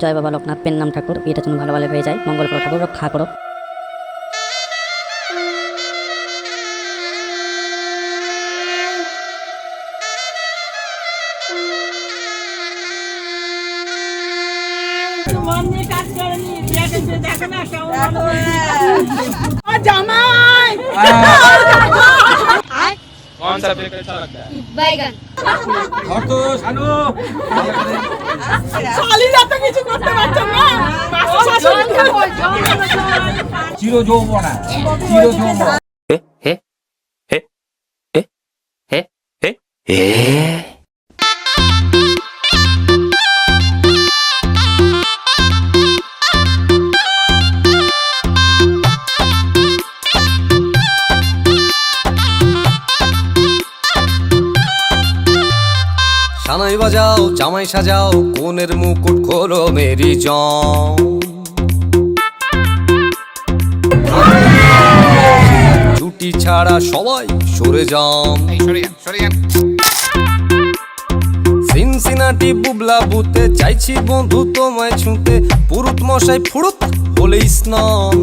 জয় বাবা লোকনাথ পেন নাম ঠাকুর, বিয়েটা যেন ভালো ভালো হয়ে যায়, মঙ্গল করো ঠাকুর, রক্ষা করো। कौन सा पिक अच्छा लगता है? बैगन। और तो शानू চির যৌবনা চির যৌবনা সানাই বাজাও জামাই সাজাও কোনের মুকুট খোলো মেরি জং, ছুটি ছাড়া সবাই সরে যাম, সিনসিনাটি বুবলা বুতে চাইছি বন্ধু তোমায় ছুঁতে, পুরুত মশাই ফুরুত বলে স্নান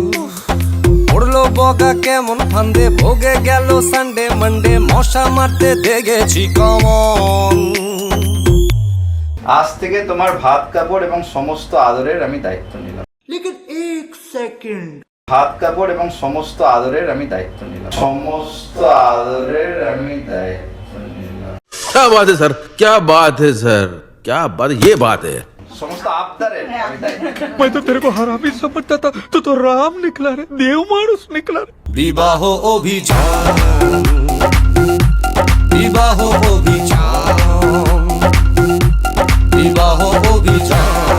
পড়লো বগা কেমন ফান্দে, ভোগে গেল সানডে মানডে, মশা মারতে দেখেছি কমন। আজ থেকে তোমার ভাত কাপড় এবং সমস্ত আদরের আমি দায়িত্ব নিলাম। ভাত কাপড় এবং সমস্ত আদরের আমি দায়িত্ব নিলাম। সমস্ত আদরের আমি দায়িত্ব নিলাম। क्या बात है सर, क्या बात है सर, क्या बात, ये बात है। সমস্ত আবদারের আমি দায়িত্ব নিলাম। मैं तो तेरे को हरामी समझता था, तू तो राम निकला रे, देव मानुष निकला रे। বিবাহ অভিযান, বিবাহ অভিযান, বিবাহ অভিযান,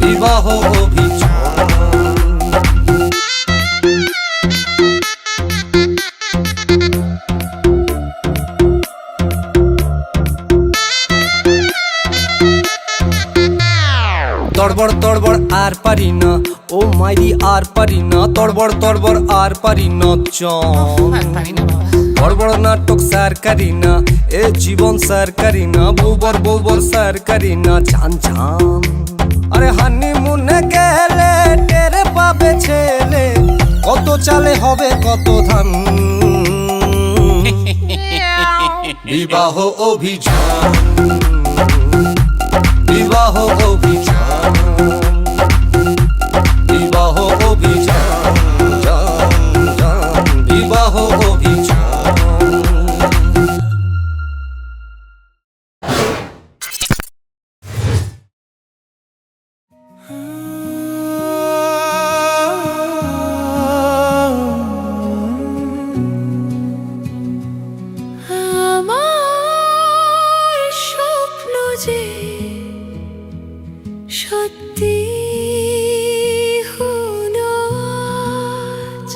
বিবাহ অভিযান। তড়বড় তড়বড় আর পারি না, ও মাইরি আর পারি না, তড়বড় তড়বড় আর পারি না, বড় নাটক সার করি না, এ জীবন সার করি না, বৌবর বৌবর সার করি না, চান চান। আরে হানি মুনে গেলে টেরে পাবে ছেলে, কত চালে হবে কত ধান। বিবাহ অভিযান, বিবাহ অভিযান, বিবাহ অভিযান, যান যান বিবাহ অভিযান। আমার স্বপ্ন যে সত্যি হলো আজ,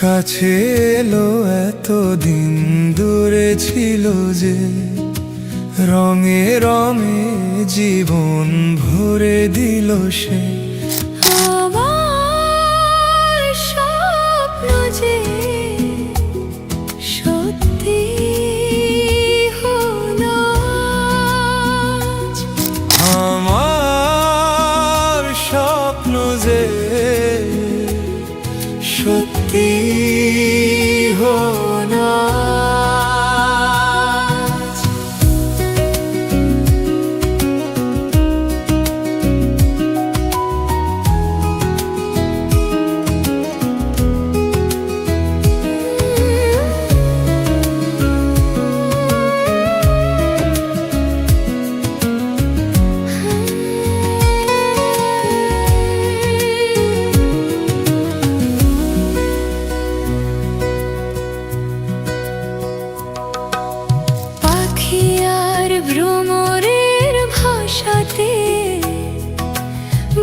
কাছে এলো এতদিন দূরে ছিল যে, রঙে রঙে জীবন ভরে দিল সে। আমার স্বপ্ন যে সত্যি হলো আজ, আমার স্বপ্ন যে সত্যি হলো আজ। পাখি আর ভ্রমরের ভাষাতে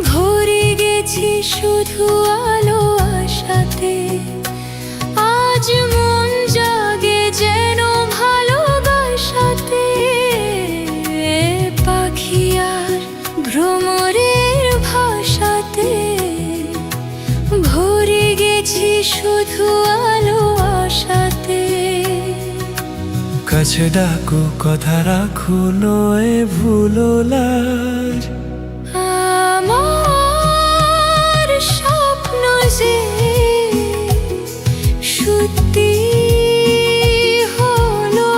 ভরে গেছি শুধু আলো আশাতে, আজ মন জাগে যেন ভালোবাসাতে। পাখি আর ভ্রমরের ভাষাতে ভরে গেছি শুধু আলো আশাতে। কাছে ডাকো কথা রাখো নয় ভুলো লাজ আমার স্বপ্ন যে সত্যি হলো,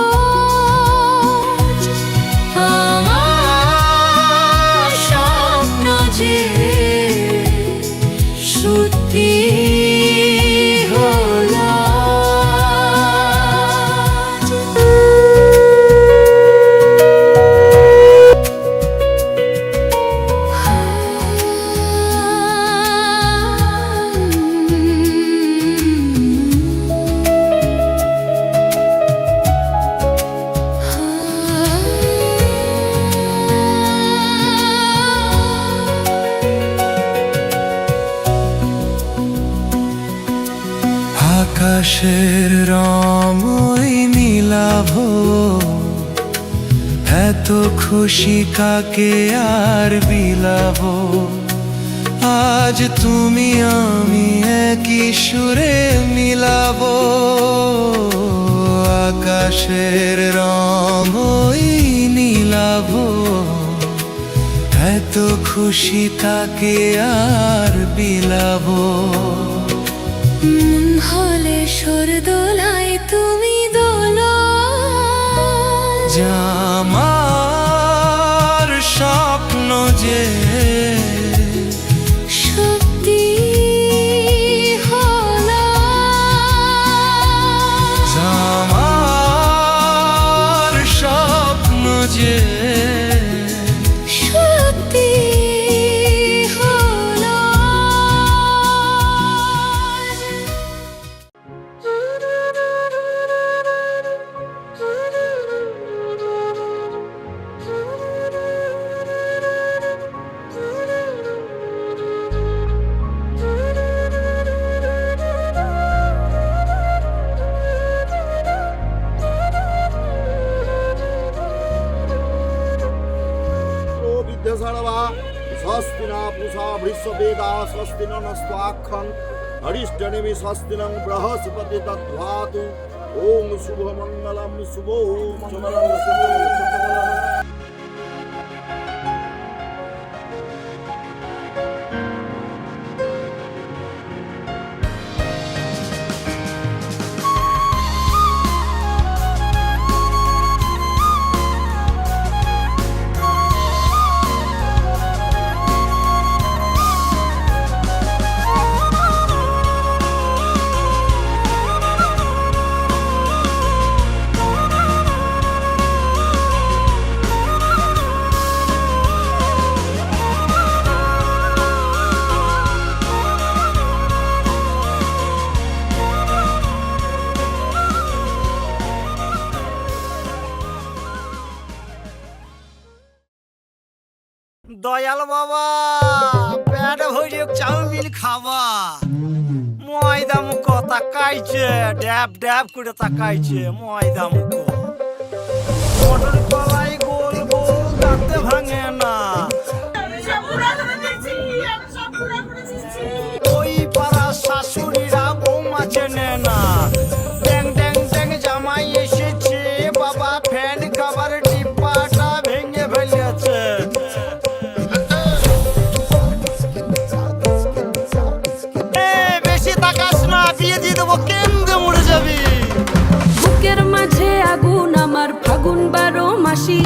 আমার স্বপ্ন যে সত্যি হলো। আকাশের রঙই নীলাভো এত খুশি কাকে আর বিলাবো আজ তুমি আমি একই সুরে মিলাবো আকাশের রঙই নীলাভো এত খুশি কাকে আর বিলাবো হলে সুর দোলাই তুমি দোলো, আমার স্বপ্ন যে সত্যি হলো, আমার স্বপ্ন যে সত্যি হলো। विद्यासारवा स्वस्ति न पूषा वृषभेदा स्वस्ति नस्त्वाक्षं हरिष्ठनेमि स्वस्ति नं बृहस्पति तद्धातु ओम शुभमंगलम शुभो मंगलम शुभो। দয়াল বাবা পেট ভরে চাউমিন খাবা ময়দা মুখ তাকাইছে ড্যাব ড্যাব করে তাকাইছে ময়দা মুখ মটর কলাই গোল গোল দাঁতে ভাঙে না ওই পাড়া শাশুড়িরা বৌমা চেনে না ড্যাং ড্যাং ড্যাং জামাই এসেছে বাবা ফ্যান খাবার ডিব্বাটা ভেঙে ফেলেছে বুকের মাঝে আগুন আমার ফাগুন 12 মাসি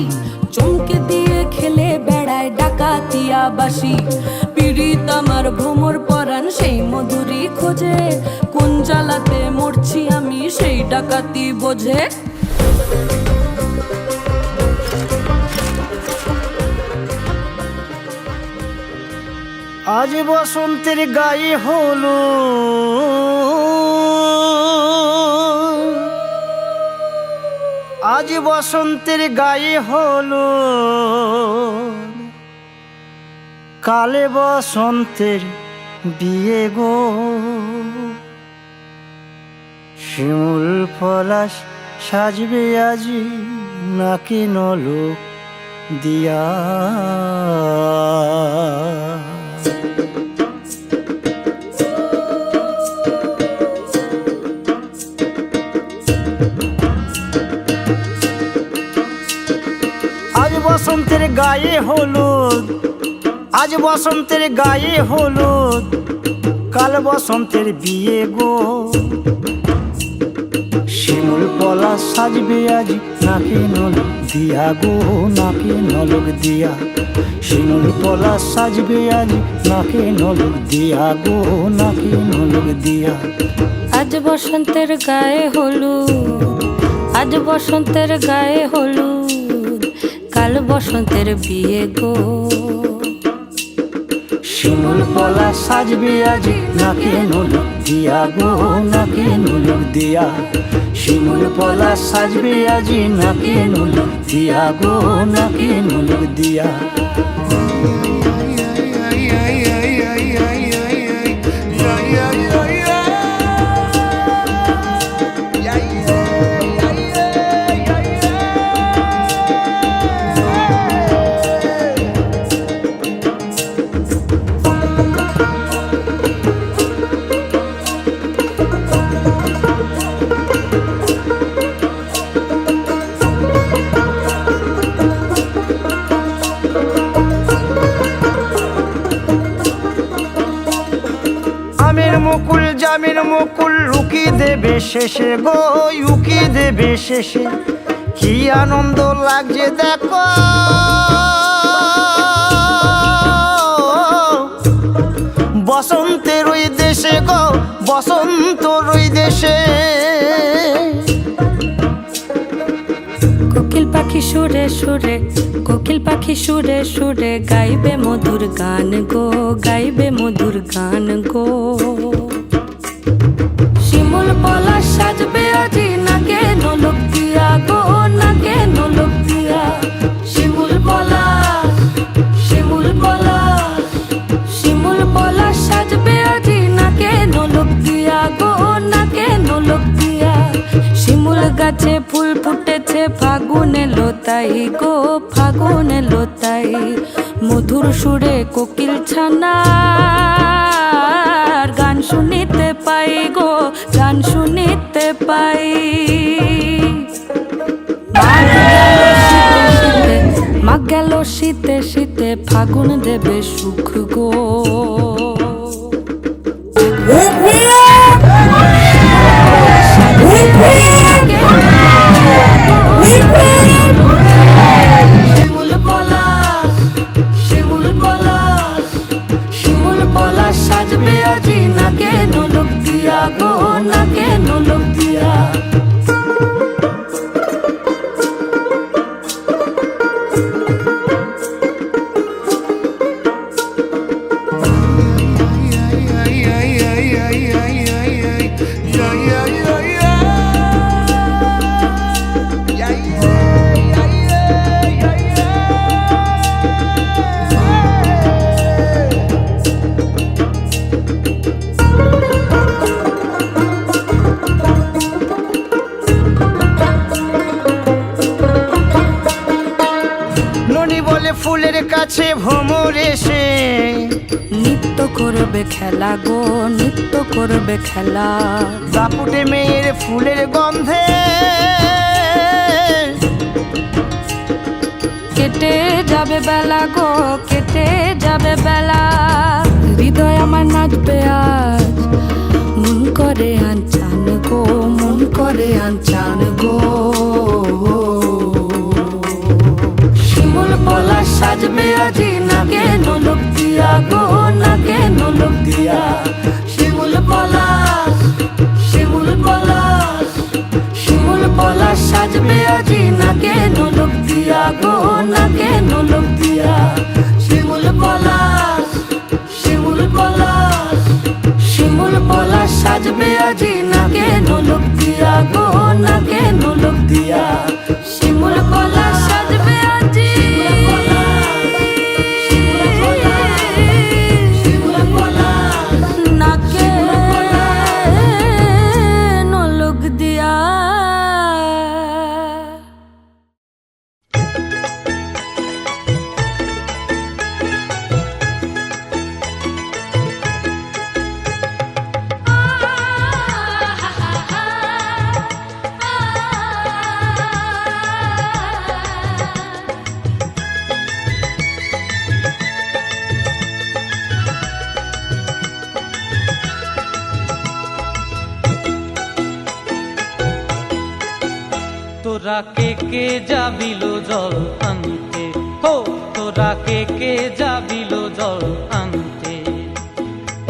চমকে দিয়ে খেলে বেড়ায় ডাকাতিয়া বাসি পীড়িত আমার ভ্রমর পরাণ সেই মধুরী খোঁজে কোন জ্বালাতে মরছি আমি সেই ডাকাতি বোঝে আজ বসন্তের গায়ে হলো আজ বসন্তের গায়ে হলো কালে বসন্তের বিয়ে গো শিমুল পলাশ সাজবে আজি নাকি নলোক দিয়া বসন্তের গায়ে হলুদ, আজ বসন্তের গায়ে হলুদ, কাল বসন্তের বিয়ে গো। শিমুল পলা সাজবে আজ নাকে নলক দিয়া গো, নাকে নলক দিয়া। শিমুল পলা সাজবে আজ নাকে নলক দিয়া গো, নাকে নলক দিয়া। আজ বসন্তের গায়ে হলুদ, আজ বসন্তের গায়ে হলুদ, কাল বসন্তের বিয়ে গো। শিমুল পলা সাজবে আজ নাকে নলক দিয়া গো, নাকে নলক দিয়া। শিমুল পলা সাজবে আজ নাকে নলক দিয়া গো, নাকে নলক দিয়া। মুকুল জামিন মুকুল লুকি দেবে শেষে গো, উকি দেবে শেষে। কি আনন্দ লাগছে দেখো, বসন্তের ওই দেশে গো, বসন্তর ওই দেশে। কোকিল পাখি সুরে সুরে, কোকিল পাখি সুরে সুরে, গাইবে মধুর গান গো, গাইবে মধুর গান গো। শিমুল পলা সাজবে আজি নাকে নলক দিয়া গো, নাকে নলক দিয়া। শিমুল পলা, শিমুল পলা, শিমুল পলা সাজবে আজি নাকে নলক দিয়া গো, নাকে নলক দিয়া। শিমুল গাছে ফুল ফুটেছে ফাগুন এলো তাই গো, ফাগুন এলো তাই। মধুর সুরে কোকিল ছানার গান শুনিতে পাই গো, গান শুনিতে পাই। মাঘ গেল শীতে শীতে, ফাগুন দেবে সুখ গো। শিমুল পলা, শিমুল পলা, শিমুল পলা সাজবে আজি নাকে নলক দিয়া গো, নাকে নলক দিয়া। ফুলের কাছে ভ্রমর এসে নিত্য করবে খেলা গো, নিত্য করবে খেলা। দাপুটে মেয়ের ফুলের গন্ধে কেটে যাবে বেলা গো, কেটে যাবে বেলা। হৃদয় আমার নাচবে আজ, মন করে আনচান গো, মন করে আনচান গো। শিমুল পলা সাজবে আজি নাকে নলক দিয়া গো, নাকে নলক দিয়া। শিমুল পলা, শিমুল পলা, শিমুল পলা সাজবে আজি নাকে নলক দিয়া গো, নাকে নলক দিয়া। শিমুল পলা, শিমুল পলা, শিমুল পলা সাজবে আজি নাকে নলক দিয়া গো, নাকে নলক দিয়া। শিমুল পলা সাজবে আজি, শিমুল পলা নাকে নলক দিয়া। তোরা কে যাবিল জল আনতে, হো তোরা কে যাবিল জল আনতে,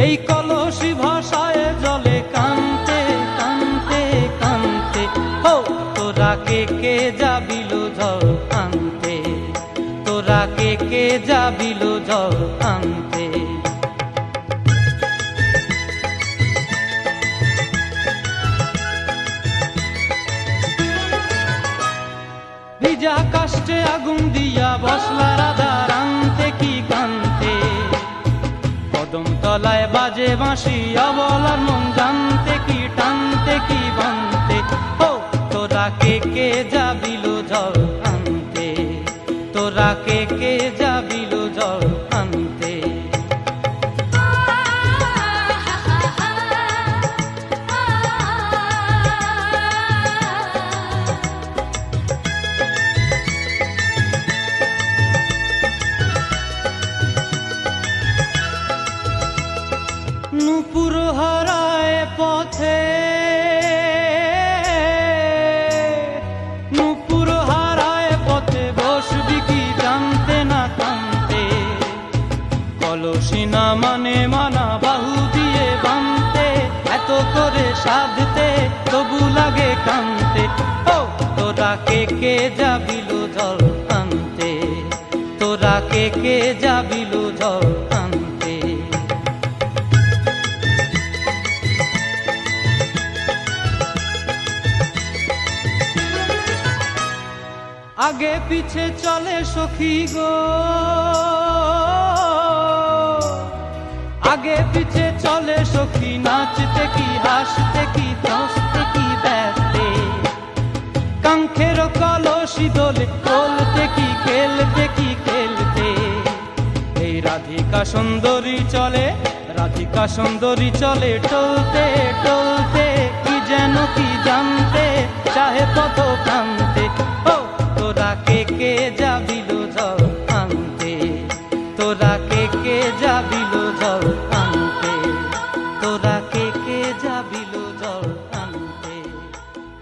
এই কলসি ভাষায় জলে কানতে কানতে কানতে, হো তোরা কে যাবিল জল আনতে, তোরা কে যাবিল জল আনতে। ভিজা কাষ্টে আগুন দিয়া বসলা রাধা রানতে কি কানতে, কদম তলায় বাজে বাঁশি অবলার মন জানতে কি টানতে কি বানতে, ও তোরা কে যাবিল জল আনতে, তোরা কে যাবিল জল আনতে। নূপুর হারায় পথে, নূপুর হারায় পথে বসবি কি জানতে না কানতে, কলসি না মানে মানা বাহু দিয়ে বানতে, এত করে সাধতে তবু লাগে কানতে, ও তোরা কে যাবিল জল আনতে, তোরা কে যাবিল জল আনতে। আগে পিছে চলে সখী গো, আগে পিছে চলে সখী, নাচতে কি হাসতে কি দোস্তে কি ব্যস্তে, কাঙ্ক্ষের কলসি দোলে বলতে কি খেলতে কি খেলতে, এই রাধিকা সুন্দরী চলে, রাধিকা সুন্দরী চলে টলতে টলতে, কি যেন কি জানতে চাহে পথ প্রান্তে, ও তোরা কে যাবিল জল আনতে, তোরা কে যাবিল জল আনতে, তোরা কে যাবিল জল আনতে,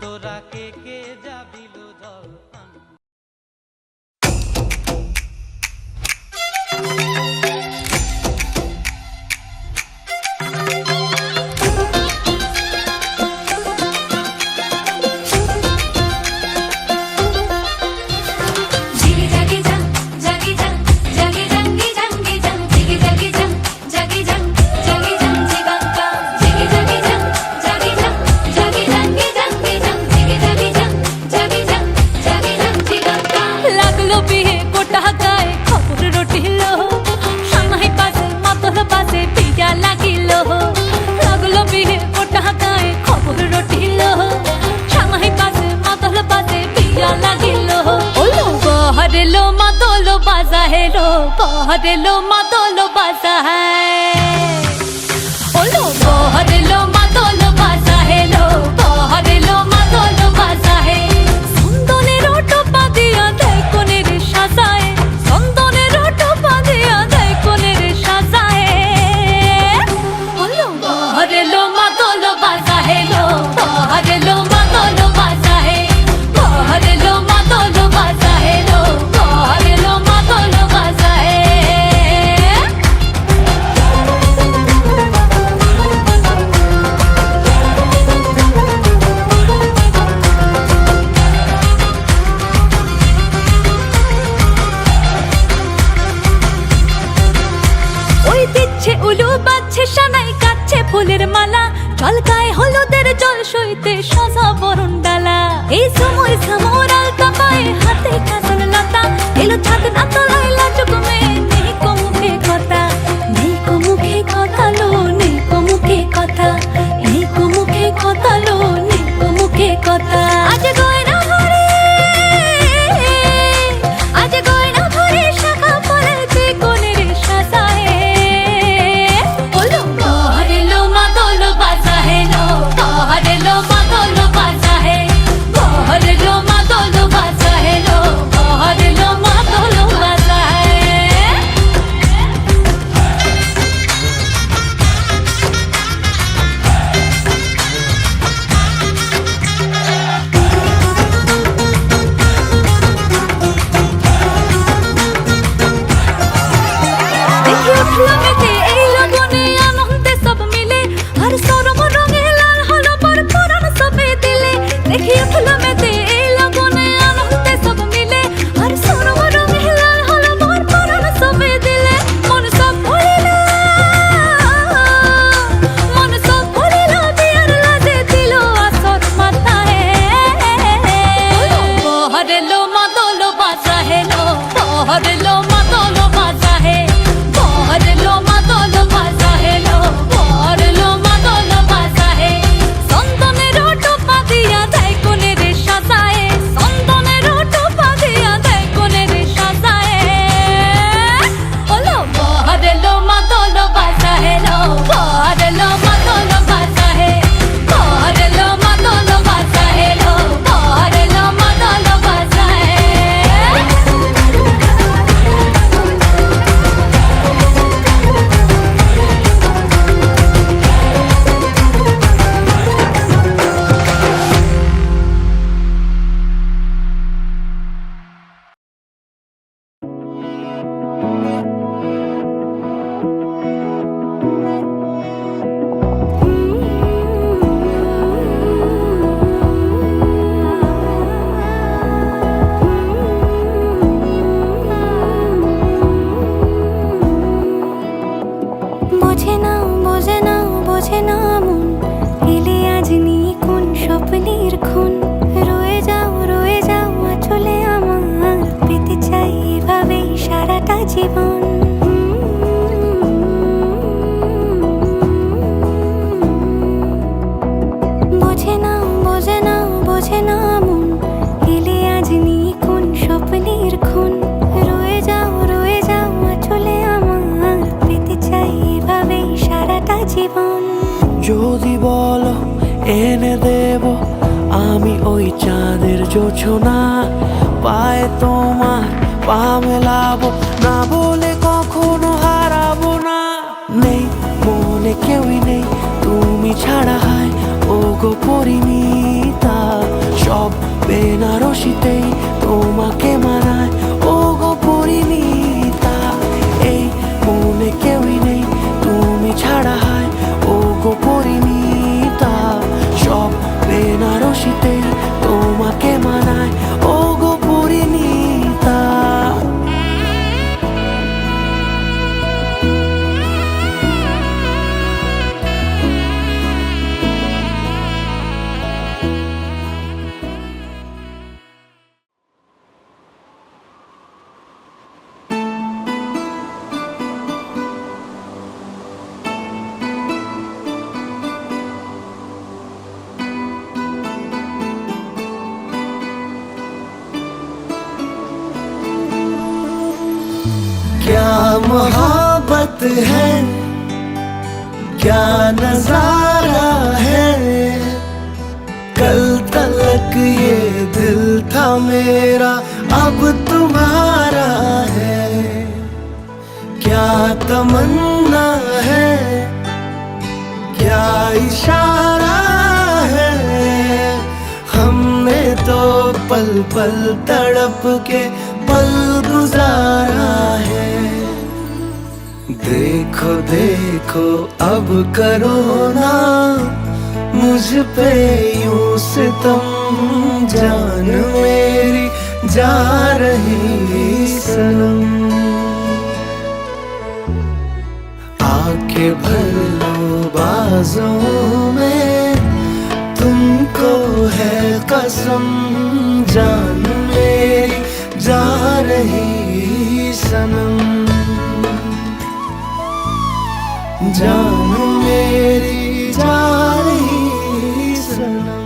তোরা কে যাবিল জল আনতে। पहरेलो मातोलो बाजा है लो, पहरेलो मातोलो बाजा है, ओलो पहरेलो मातोलो बाजा है लो, पहरेलो मातोलो बाजा है। संदने रोटो पादिया देय कोने रे साजाए, संदने रोटो पादिया देय कोने रे साजाए, ओलो पहरेलो मातोलो बाजा है लो, पहरेलो मातोलो बाजा है, पहरेलो मातोलो बाजा है लो, पहरेलो मातोलो बाजा है। ওই দিচ্ছে উলু বাজছে সানাই কাচ্ছে ফুলের মালা, চলকায় হলুদের জল সইতে সাজা বরণ ডালা, এই সময় সামর আলতা পায়ে হাতে কাজল লতা, এলো ছাদ না তলায় লাজুক মেয়ে, নেই কো মুখে কথা, নেই কো মুখে কথা লো, নেই কো মুখে কথা, নেই কো মুখে কথা লো, নেই কো মুখে কথা। আজ গয়না ভরে, আজ গয়না ভরে শাখা পড়েছে কোনের সাজায়, ওলো পহরেলো মাদলো বাজা হে লো, পহরেলো মাদলো বাজা হে, পহরেলো মাদলো বাজা হে লো, পহরেলো মাদলো বাজা হে। যদি বলো এনে দেব আমি ওই চাঁদের জোছনা, পায়ে তোমার পা মেলাবো, না বলে কখনো হারাবো না। নেই মনে কেউই নেই তুমি ছাড়া, হায় ও গো পরিণীতা, সব বেনারসিতেই তোমাকে মানায় ও গো পরিণীতা। এই মনে কেউই নেই তুমি ছাড়া, হায় ও গো পরিণীতা, সব বেনারসিতেই তোমাকে মানায় ও গো পরিণীতা। क्या मोहब्बत है, क्या नजारा है, कल तलक ये दिल था मेरा अब तुम्हारा है। क्या तमन्ना है, क्या इशारा है, हमने तो पल पल तड़प के पल गुजारा है। देखो देखो अब करो ना मुझ पे यूं सितम, जान मेरी जा रही सनम। आके भर लो बाजों में तुमको है कसम, जान मेरी जा रही सनम, जान मेरी जा रही सनम।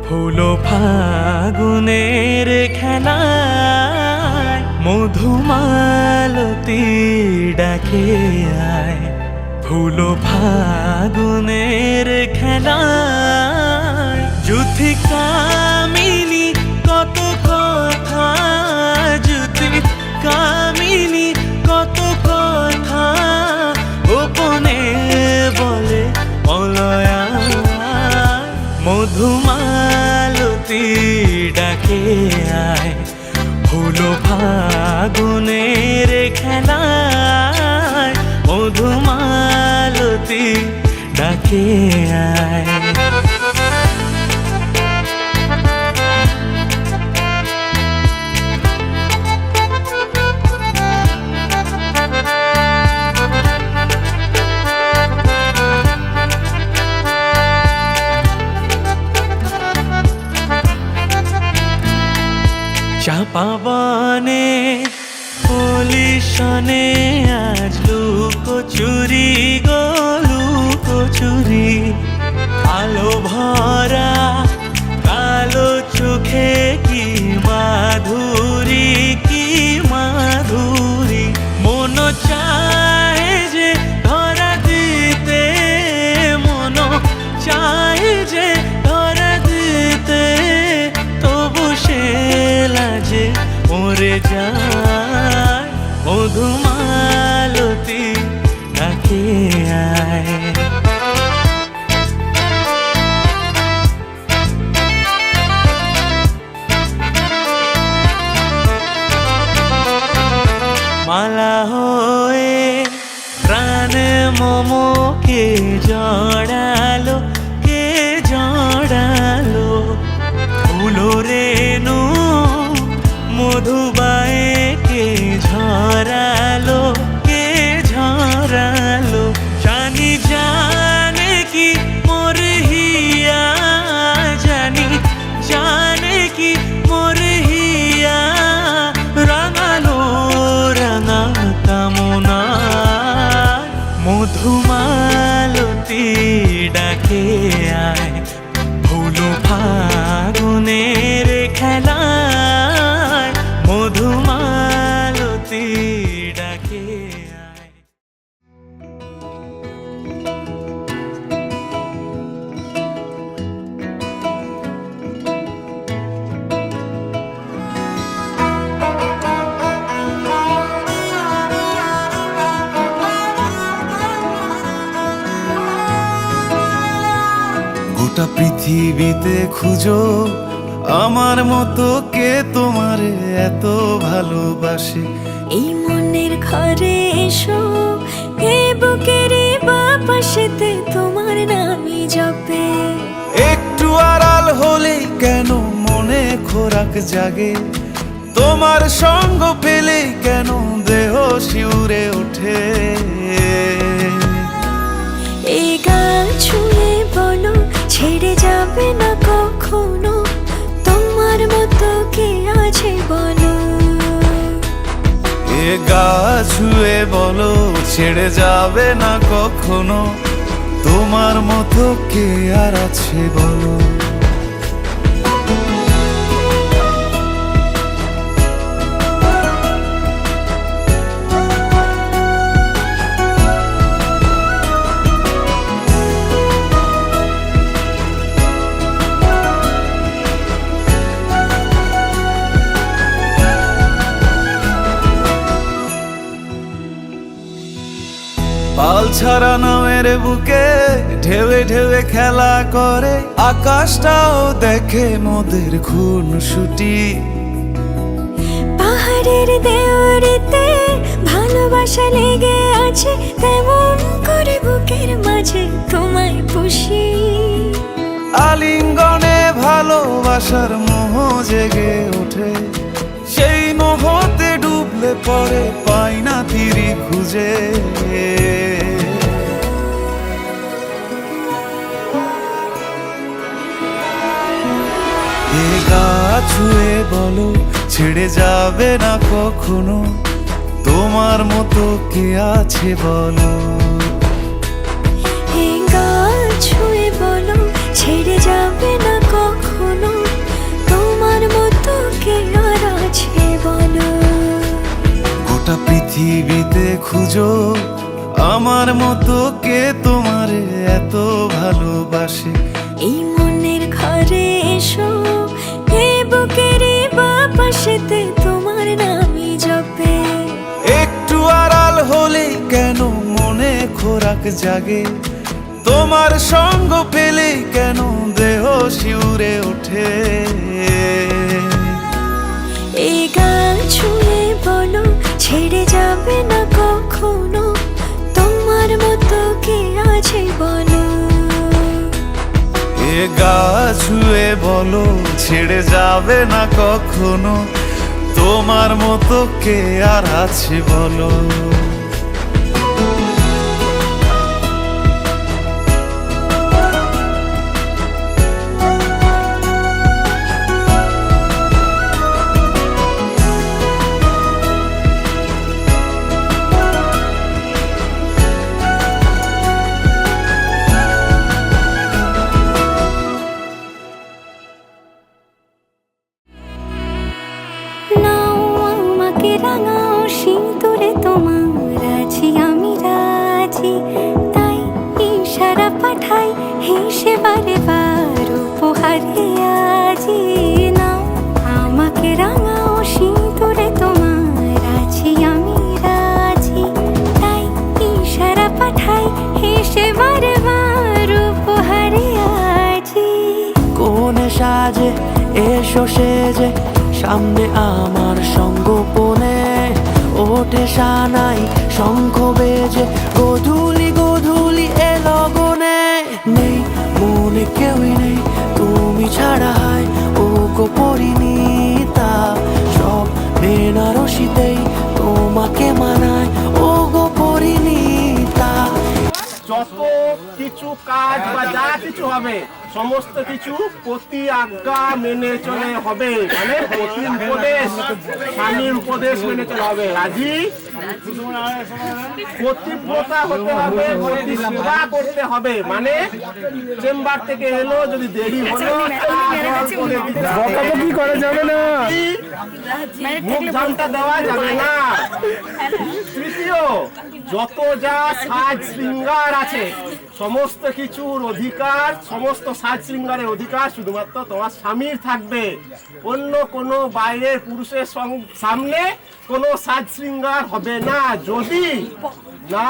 ফুলো ফাগুনের খেলায়, মধুমালতী ডাকে আয়, ফুলো ফাগুনের খেলায়। যুথি কামিনী কত কথা, যুথি কামিনী কত কথা, গোপনে বলে অলয়া। মধুমালতী ডাকে আয়, ফুলো ফাগুনের খেলায়, মধুমালতী ডাকে আয়। চাপাবনে পুলিশনে আজ লুকোচুরি গো লুকোচুরি, আলো ভরা কালো চোখে কি মাধুরী, কি মাধুরী। মন চায় যে ধরা দিতে, মন চায় যে ধরা দিতে, তবু সে লাজে মরে যায়। মধুমালতী ডাকে আয়। মালা হয়ে প্রাণে মমকে জড়ালো, কে জড়ালো, ফুলো রেণু মধুবায়ে কে ঝরালো, কে ঝরালো। জানি জানে কি মোর হিয়া, জানি গোটা পৃথিবীতে খুঁজো আমার মতো কে তোমারে এত ভালোবাসে। এই মনের ঘরে এসো, এ বুকের বাপাশেতে তোমার নামই জপে। একটু আড়াল হলেই কেন মনে খোরাক জাগে, তোমার সঙ্গ পেলেই কেন দেহ শিউরে ওঠে। এই গাল ছুঁয়ে বলো ছেড়ে যাবে না কখনো, তোমার মতো কে আছে বলো। এ গা ছুঁয়ে বলো ছেড়ে যাবে না কখনো, তোমার মতো কে আর আছে বলো। পাল ছাড়া নামের বুকে ঢেউে ঢেউে খেলা করে, আকাশটাও দেখে মোদের খুনসুটি। পাহাড়ের দেওয়ারিতে ভালোবাসা লেগে আছে, তেমন করে বুকের মাঝে তোমায় পুষি। আলিঙ্গনে ভালোবাসার মোহ জেগে ওঠে, সেই মোহতে ডুবলে পরে পাই না তীরি খুঁজে। এ গা ছুঁয়ে বলো ছেড়ে যাবে না কখনো, তোমার মতো কে আছে বলো। এ গাল ছুঁয়ে বলো ছেড়ে যাবে না কখনো, তোমার মতো কে আর আছে বলো। গোটা পৃথিবীতে খুঁজো আমার মতো কে তোমারে এত ভালোবাসে। এই মনের ঘরে এসো, এ বুকের বাপাশেতে তোমার নামই জপে। একটু আড়াল হলেই কেন মনে খোরাক জাগে, তোমার সঙ্গ পেলেই কেন দেহ শিউরে ওঠে। এই গাল ছুঁয়ে বলো ছেড়ে যাবে না কখনো, তোমার মতো কে আছে বলো। এ গা ছুঁয়ে বলো ছেড়ে যাবে না কখনো, তোমার মতো কে আর আছে বলো। নাও আমাকে রাঙাও সিঁদুরে তোমার আছি আমি রাজি, তাই ইশারা পাঠাই হেসে বারে বার উপহারে আজি। নাও আমাকে রাঙাও সিঁদুরে তোমার আছি আমি রাজি, তাই ইশারা পাঠাই হেসে বারে বার উপহারে আজি। কোন সাজে এসো সেজে সামনে আমার সঙ্গোপনে, ওঠে সানাই শঙ্খ বেজে গধূলি গধূলি এ লগনে। নেই মনে কেউই নেই তুমি ছাড়া, হয় ও গো পরিণীতা, সব বেনারসিতেই তোমাকে মানায় ও গো পরিণীতা। যত কিছু কাজ বা যা কিছু হবে সমস্ত কিছু প্রতি আজ্ঞা মেনে চলে হবে, মানে প্রতি উপদেশ স্বামীর উপদেশ মেনে চলে হবে। রাজি? প্রতিব্রতা হতে হবে, প্রতি সেবা করতে হবে, মানে চেম্বার থেকে এলো যদি দেরি হলো বকাবকি করা যাবে না, মুখ ঝামটা দেওয়া যাবে না। তৃতীয়, যত যা সাজ শৃঙ্গার আছে সমস্ত কিছুর অধিকার, সমস্ত সাজ শৃঙ্গারের অধিকার শুধুমাত্র তোমার স্বামীর থাকবে। অন্য কোনো বাইরের পুরুষের সামনে কোনো সাজ শৃঙ্গার হবে না, যদি না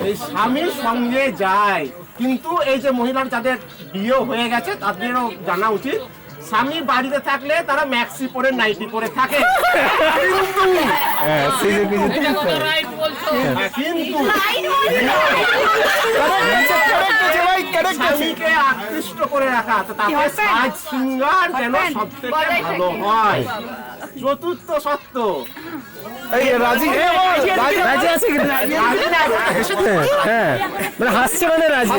এই স্বামীর সঙ্গে যায়। কিন্তু এই যে মহিলার যাদের বিয়ে হয়ে গেছে তাদেরও জানা উচিত, স্বামী বাড়িতে থাকলে তারা ম্যাক্সি পরে নাইটি পরে থাকে, কিন্তু স্বামীকে আকৃষ্ট করে রাখা, তারপরে সাজ শৃঙ্গার যেন সব থেকে ভালো হয়। চতুর্থ সত্য রাজি আছে কি? হাসছে মানে রাজি,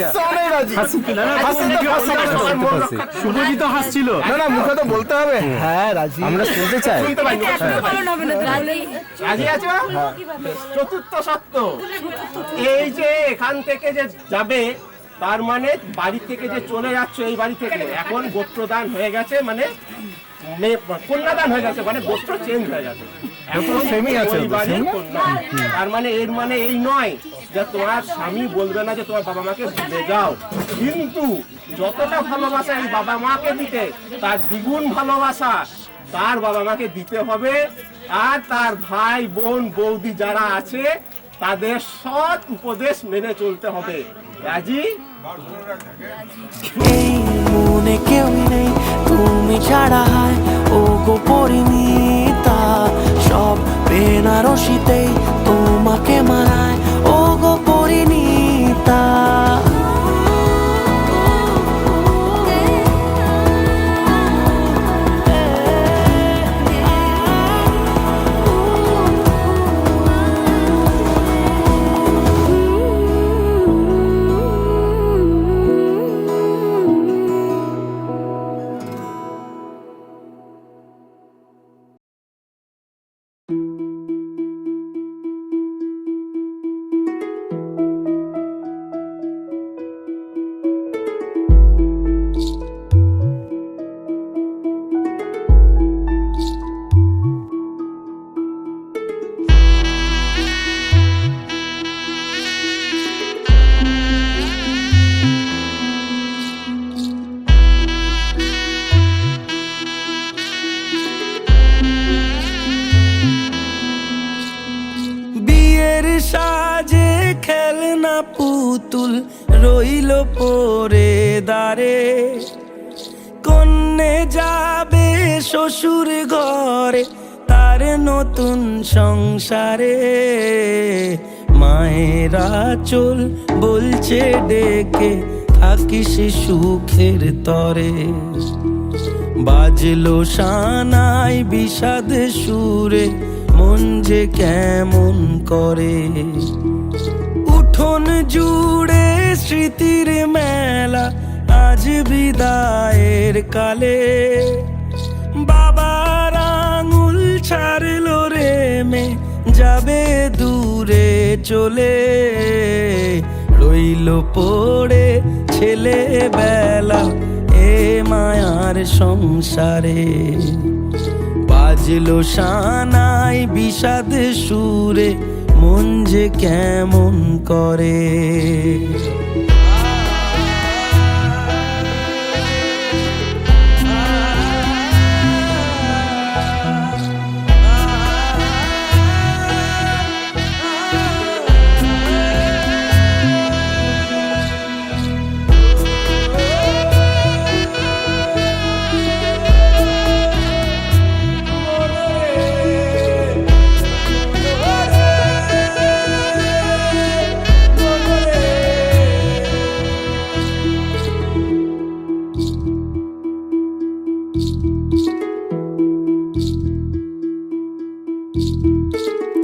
শুভজিৎ হাসছিল, না মুখে তো বলতে হবে। হ্যাঁ রাজি, আমরা শুনতে চাই। রাজি আছে? চতুর্থ সত্য, এই যে এখান থেকে যে যাবে, তার মানে বাড়ি থেকে যে চলে যাচ্ছে, এই বাড়ি থেকে এখন গোত্রদান হয়ে গেছে, মানে কন্যাদান হয়ে গেছে, মানে গোত্র চেঞ্জ হয়ে গেছে, এখন ওই বাড়ির কন্যা। তার মানে এর মানে এই নয় যে তোমার স্বামী বলবে না যে তোমার বাবা মাকে ভুলে যাও, কিন্তু যতটা ভালোবাসা এই বাবা মাকে দিতে, তার দ্বিগুণ ভালোবাসা তার বাবা মাকে দিতে হবে। আর তার ভাই বোন বৌদি যারা আছে তাদের সৎ উপদেশ মেনে চলতে হবে। রাজি? এই মনে কেউ নেই তুমি ছাড়া, হয় ও গো পরিণীতা, সব বেনারসিতেই তোমাকে মানায় ও গো পরিণীতা। সাজে খেলনা পুতুল রইল পরে দাঁড়ে, কন্যে যাবে শ্বশুর ঘরে তার নতুন সংসারে। মায়েরা চল বলছে ডেকে থাকিস সুখের তরে, বাজলো সানাই বিষাদ সুরে মন যে কেমন করে। উঠোন জুড়ে স্মৃতির মেলা আজ বিদায়ের কালে, বাবার আঙুল ছাড়লো রে মে যাবে দূরে চলে। রইল পড়ে ছেলে বেলা এ মায়ার সংসারে, বাজলো সানাই বিষাদ সুরে মন যে কেমন করে।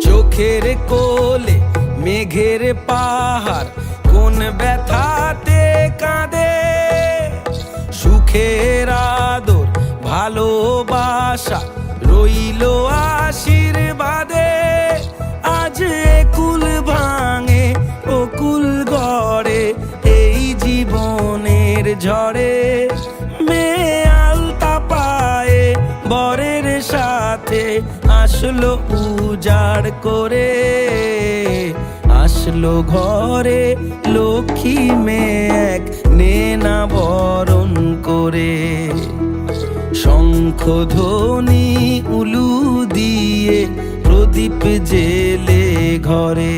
চোখের কোলে মেঘের পাহাড় কোন ব্যথাতে কাঁদে, সুখের আদর ভালোবাসা রইল আশীর্বাদে। আজ একুল ভাঙে ওকুল গড়ে এই জীবনের ঝড়ে, মেয়ে আলতা পায়ে বরের সাথে আসলো উজাড় করে। আসলো ঘরে লক্ষ্মী মেঘ নেনা বরণ করে, শঙ্খ ধ্বনি উলু দিয়ে প্রদীপ জেলে ঘরে।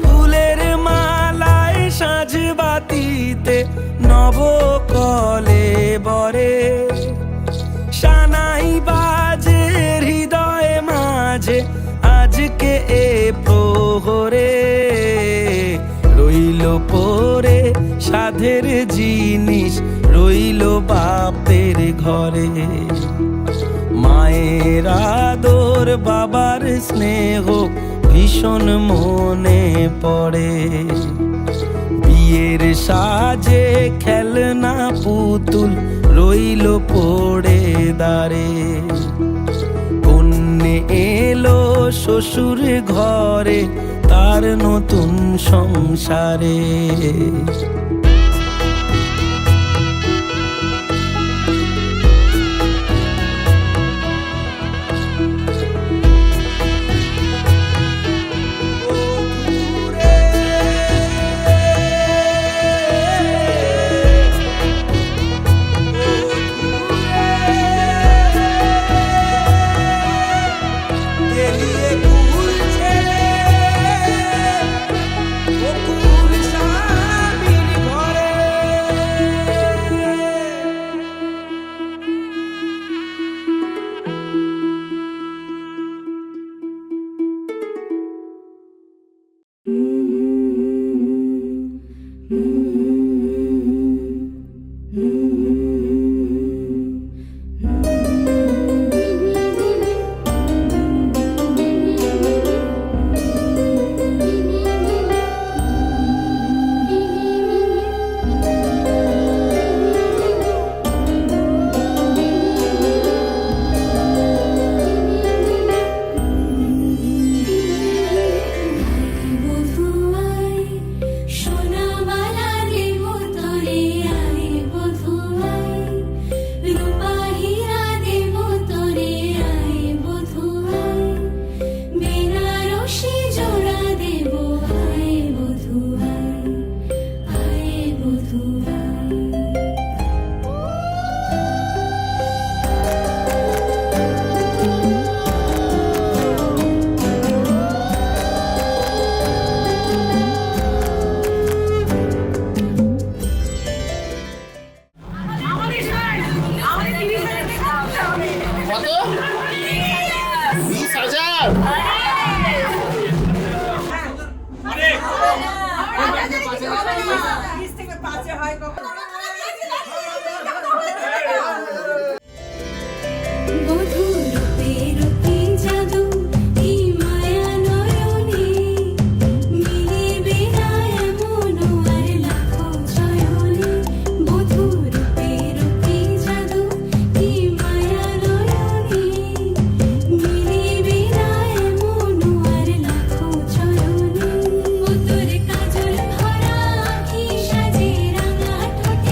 ফুলের মালায় সাজবা রাতিতে নবকলে বরে সানাই বাজে হৃদয়ে মাঝে আজকে এ প্রহরে রইল পরে সাধের জিনিস রইল বাপের ঘরে মায়ের আদর বাবার স্নেহ ভীষণ মনে পড়ে বিয়ের সাজে খেলনা পুতুল রইল পড়ে দাঁড়ে কন্যে এলো শ্বশুর ঘরে তার নতুন সংসারে কাজল ভরা আঁখি সাজে রাঙা ঠোঁটে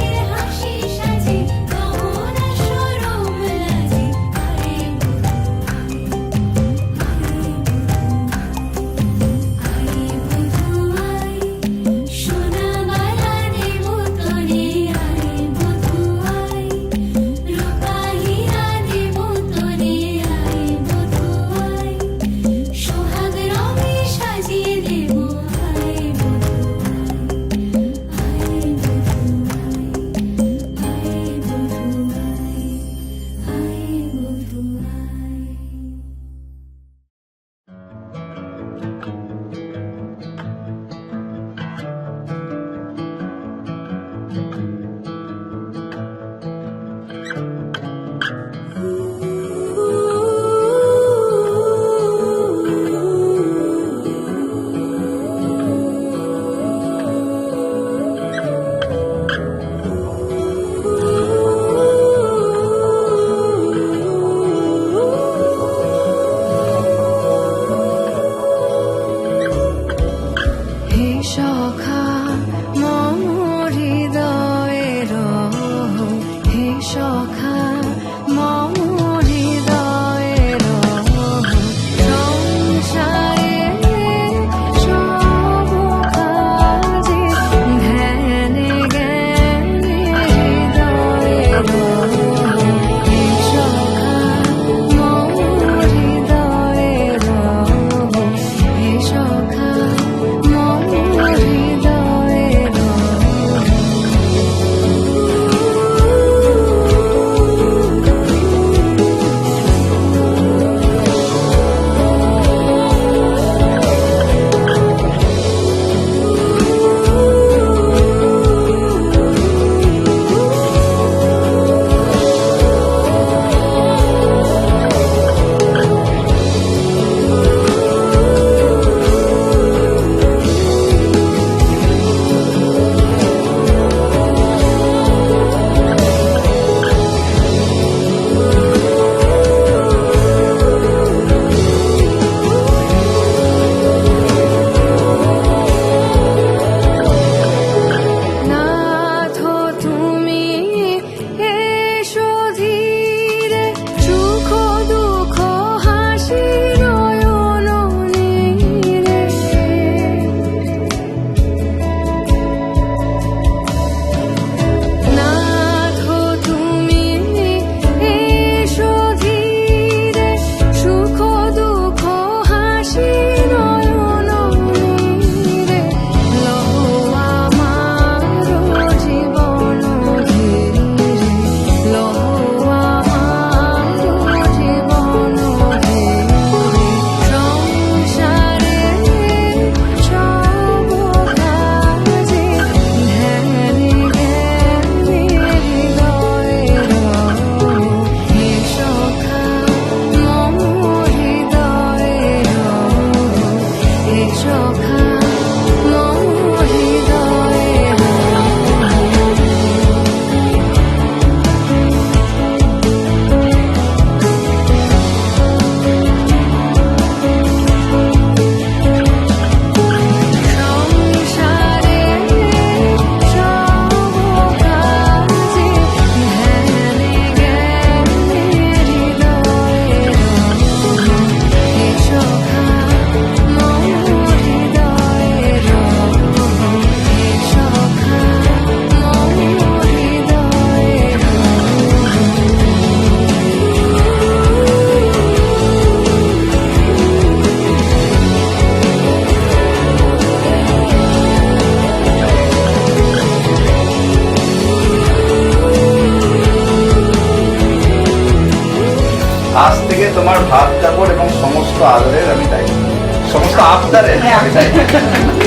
ভাত কাপড় এবং সমস্ত আদরের আমি দায়িত্ব নিলাম। সমস্ত আবদারের আমি দায়িত্ব নিলাম।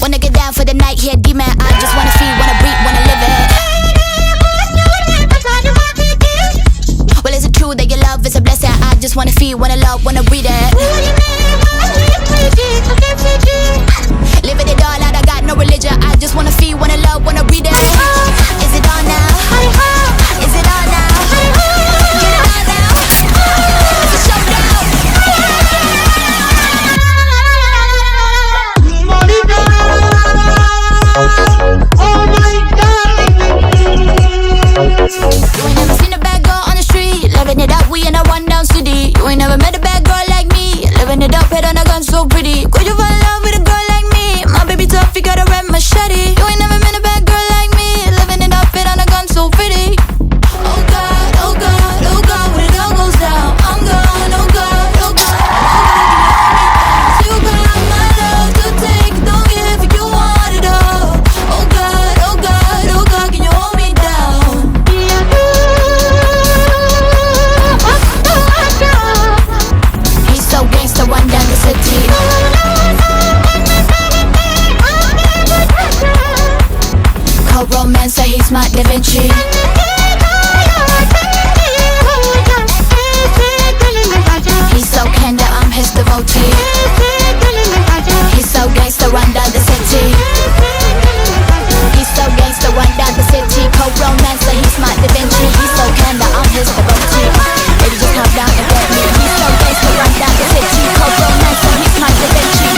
Wanna get down for the night, here demand. I just wanna feel, wanna breathe, wanna live it. Well, is it true that your love is a blessing? I just wanna feel, wanna love, wanna breathe it. Living it all out, I got no religion. I just wanna feel, wanna love, wanna breathe it. Is it on now? Is it on now? Get it on now. It's a showdown. You ain't never seen a bad girl on the street, living it up, we in a rundown city. You ain't never met a bad girl like me, living it up, head on a gun so pretty. Could you fall in love with a girl like me? My baby tough, you got a red machete. You ain't never met a bad girl like me, living it up, head on a gun so pretty. Oh God, oh God, oh God, when it all goes down, I'm gone. Oh God, oh God, oh God, you got my love to take, don't give if you want it all. Oh God, oh God, oh God, can you hold me down? He's so gangsta, run down the city. Cold romance, he's my Da Vinci. He's so candid, I'm his devotee. He's so gangsta, run down the city. He's so gangsta, run down the city. Cold romance, he's my Da Vinci. He's so candid, I'm his devotee. Baby, just come down and get me. He's so gangsta, run down the city. Cold romance, he's my Da Vinci.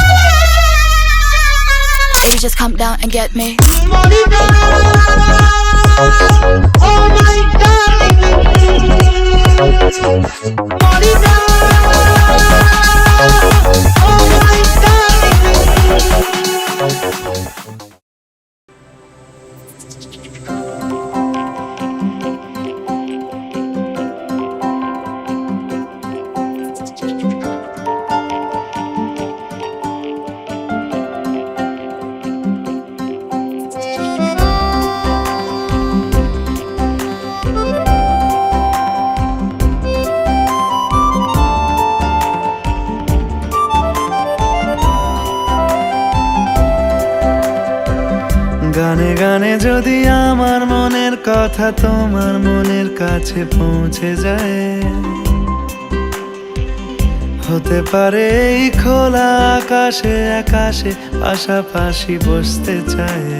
Baby, just come down and get me. গানে গানে যদি আমার মনের কথা তোমার মনের কাছে পৌঁছে যায়, হতে পারে এই খোলা আকাশে আকাশে পাশাপাশি বসতে চায়।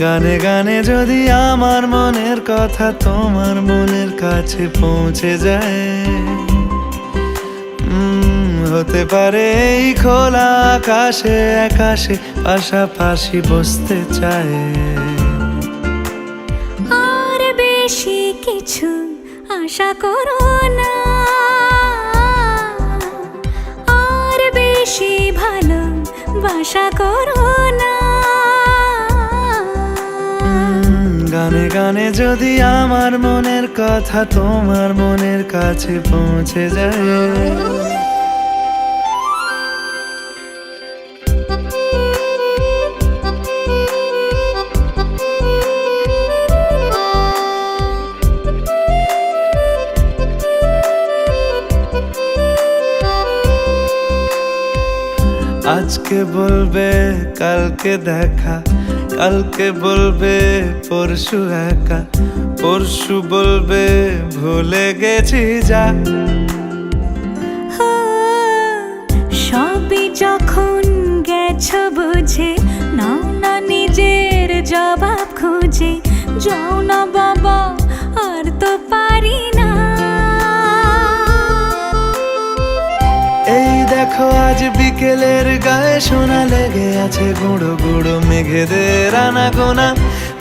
গানে গানে যদি আমার মনের কথা তোমার মনের কাছে পৌঁছে যায়, হতে পারে এই খোলা আকাশে আকাশে পাশাপাশি বসতে চায়। আর বেশি কিছু আশা করো না, আর বেশি ভালোবাসা করো না। গানে গানে যদি আমার মনের কথা তোমার মনের কাছে পৌঁছে যায়, আজকে বলবে কালকে দেখা, কালকে বলবে পরশু একা, পরশু বলবে ভুলে গেছি যা। সবই যখন গেছো বুঝে, নাও না নিজের জবাব খুঁজে, যাও না বাবা আর তো পারি না। দেখো আজ বিকেলের গায়ে সোনা লেগে আছে গুঁড়ো গুঁড়ো মেঘেদের আনাগোনা,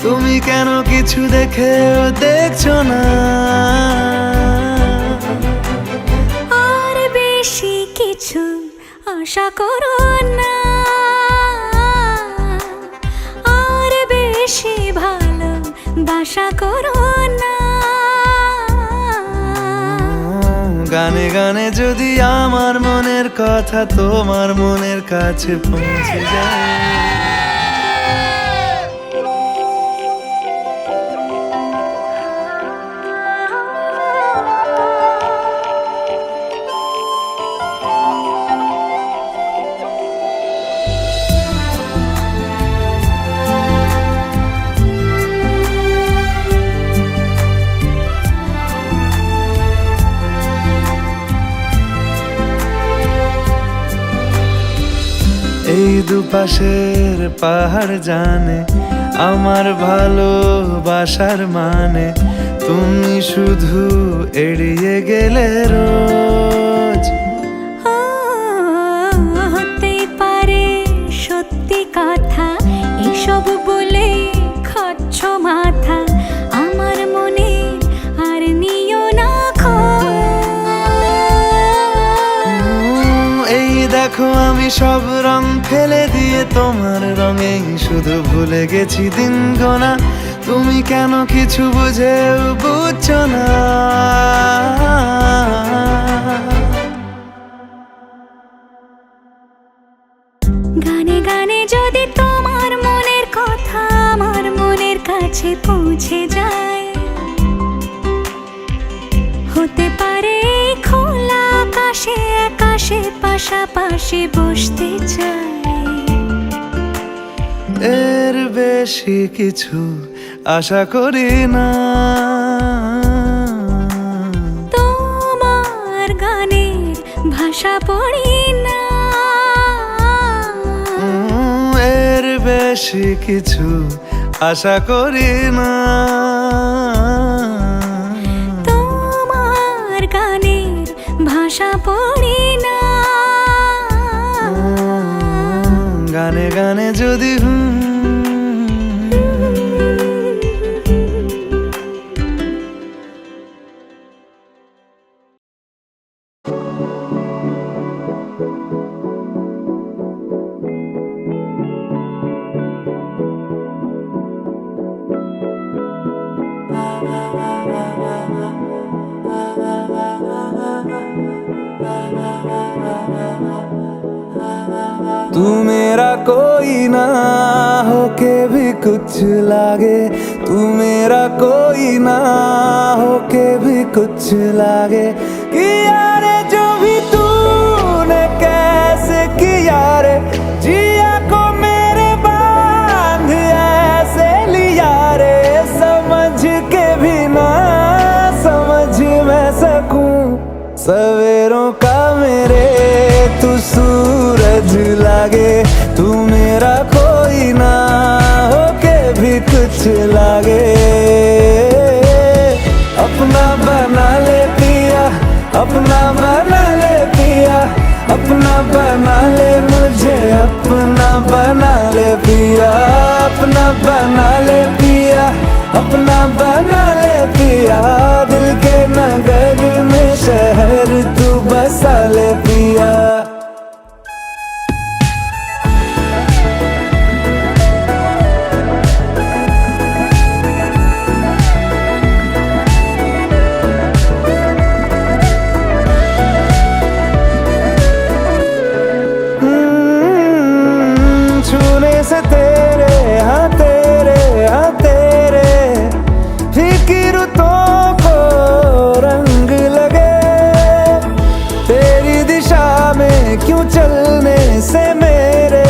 তুমি কেন কিছু দেখেও দেখছো না? আর বেশি কিছু আশা করো না, আর বেশি ভালো বাসা করো না। গানে গানে যদি আমার মনের কথা তোমার মনের কাছে পৌঁছে যায়। এই দুপাশের পাহাড় জানে আমার ভালোবাসার মানে, তুমি শুধু এড়িয়ে গেলে রোজ। হতে পারে সত্যি কথা, এসব বলে খাচ্ছ মাথা, আমার মনে আর নিও না এই দেখো আমি সব রং ফেলে দিয়ে তোমার রঙেই শুধু ভুলে গেছি দিন গোনা, তুমি কেন কিছু বুঝেও বুঝছো না? গানে গানে যদি তোমার মনের কথা আমার মনের কাছে পৌঁছে যায়, হতে পারে খোলা আকাশে আকাশে পাশাপাশি বসতে চাই। এর বেশি কিছু আশা করি না, তোমার গানের ভাষা পড়ি না, এর বেশি কিছু আশা করি না। তোমার গানের ভাষা পড়ি না, গানে গানে যদি तू मेरा कोई ना होके भी कुछ लागे, तू मेरा कोई ना होके भी कुछ लागे। किया रे जो भी तूने कैसे किया रे, जिया को मेरे बांध ऐसे लिया रे, समझ के भी ना समझ मैं सकूं सवेरों का मेरे तू सूरज लागे, तू मेरा कोई ना होके भी कुछ लागे। अपना बना ले पिया, अपना बना ले पिया, अपना बना ले मुझे, अपना बना ले पिया, अपना बना ले पिया, अपना बना ले पिया। दिल के नगर में शहर तू बसा ले पिया। छूने से तेरे हाँ तेरे हाँ तेरे फिक्र तो को रंग लगे, तेरी दिशा में क्यों चलने से मेरे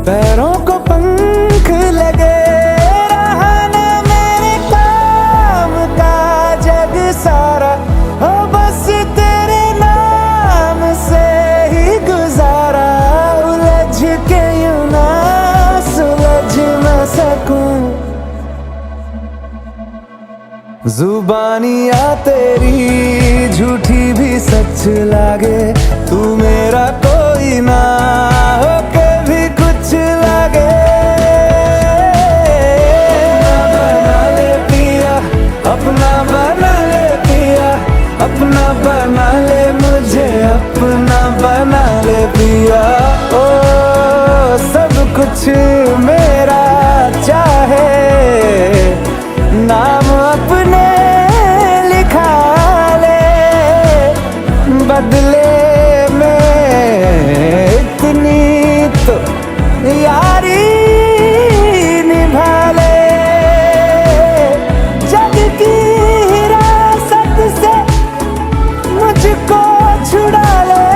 पैरों को पंख लगे। रहा ना मेरे काम का जग सारा, हो बस तेरे नाम से ही गुजारा। उलझ के यूं ना सुलझ न सकूं, जुबानियाँ तेरी झूठी भी सच लागे। तू मेरा मेरा कोई ना हो के भी कुछ लगे। बना ले पिया, अपना बना ले पिया, अपना बना ले मुझे, अपना बना ले पिया। ओ सब कुछ मेरा चाहे, नाम अपने लिखा ले, बदले में इतनी तो यारी निभा ले। जग की हिरासत से मुझको छुड़ा ले,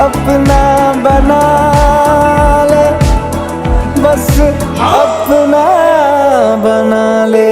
अपना बना ले, बस अपना बना ले।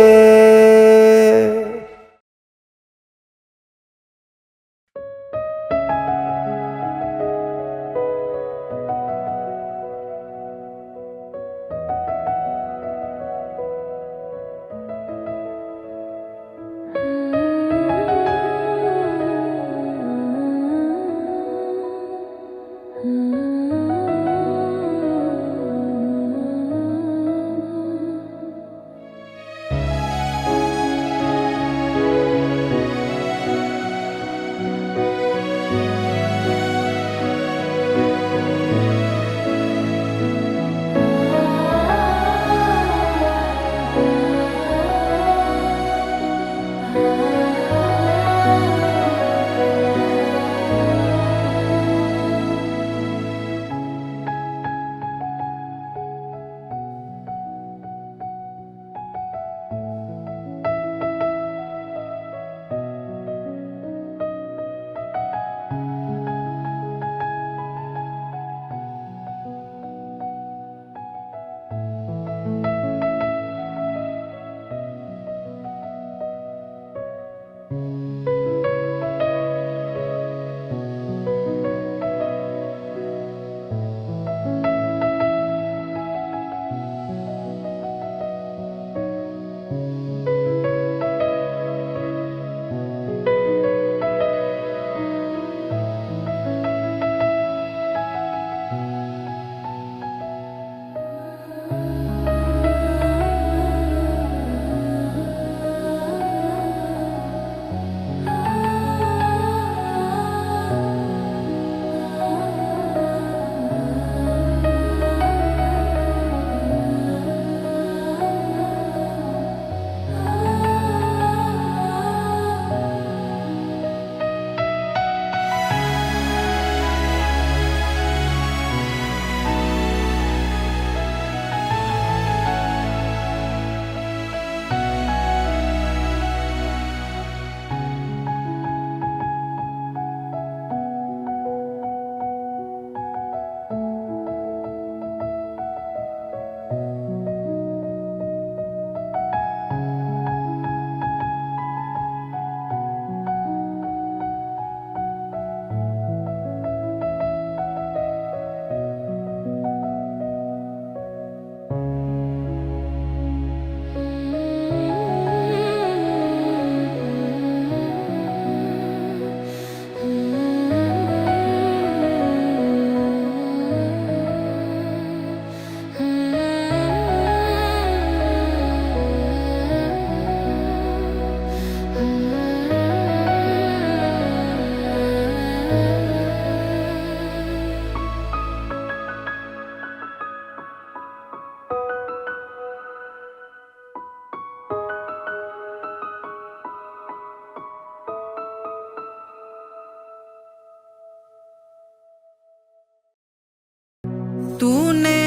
तूने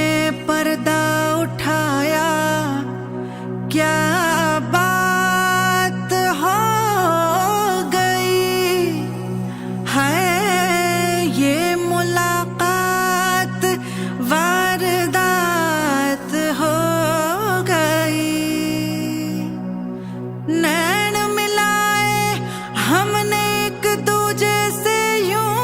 पर्दा उठाया, क्या बात हो गई है ये मुलाकात, वारदात हो गई। नैन मिलाए हमने एक दूजे से यूं,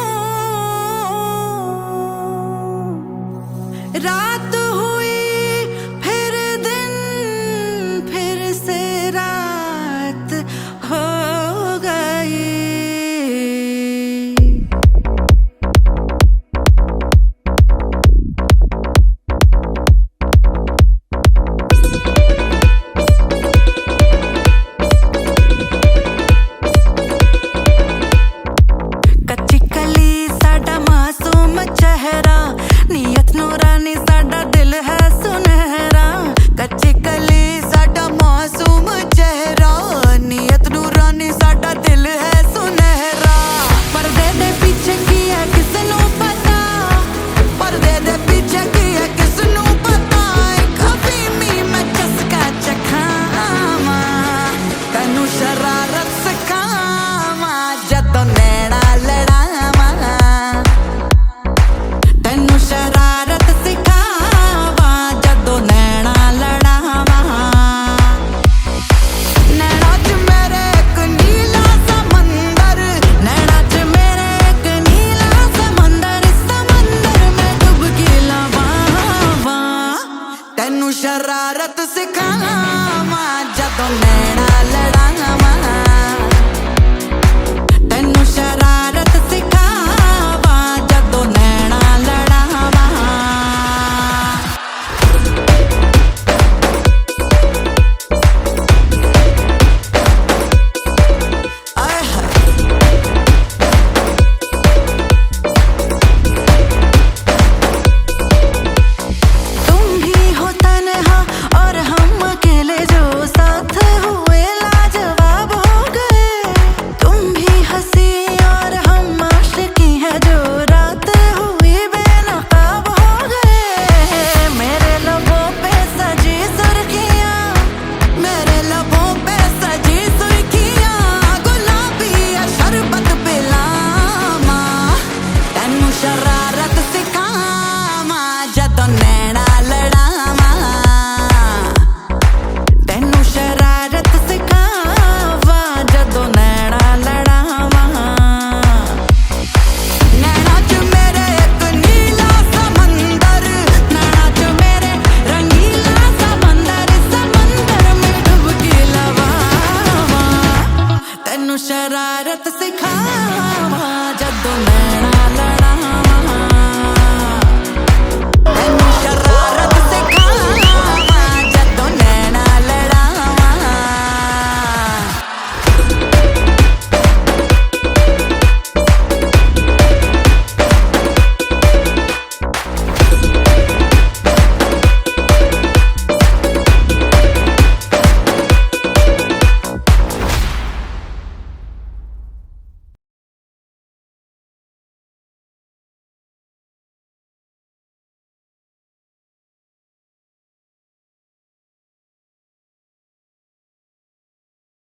शरारत सिखा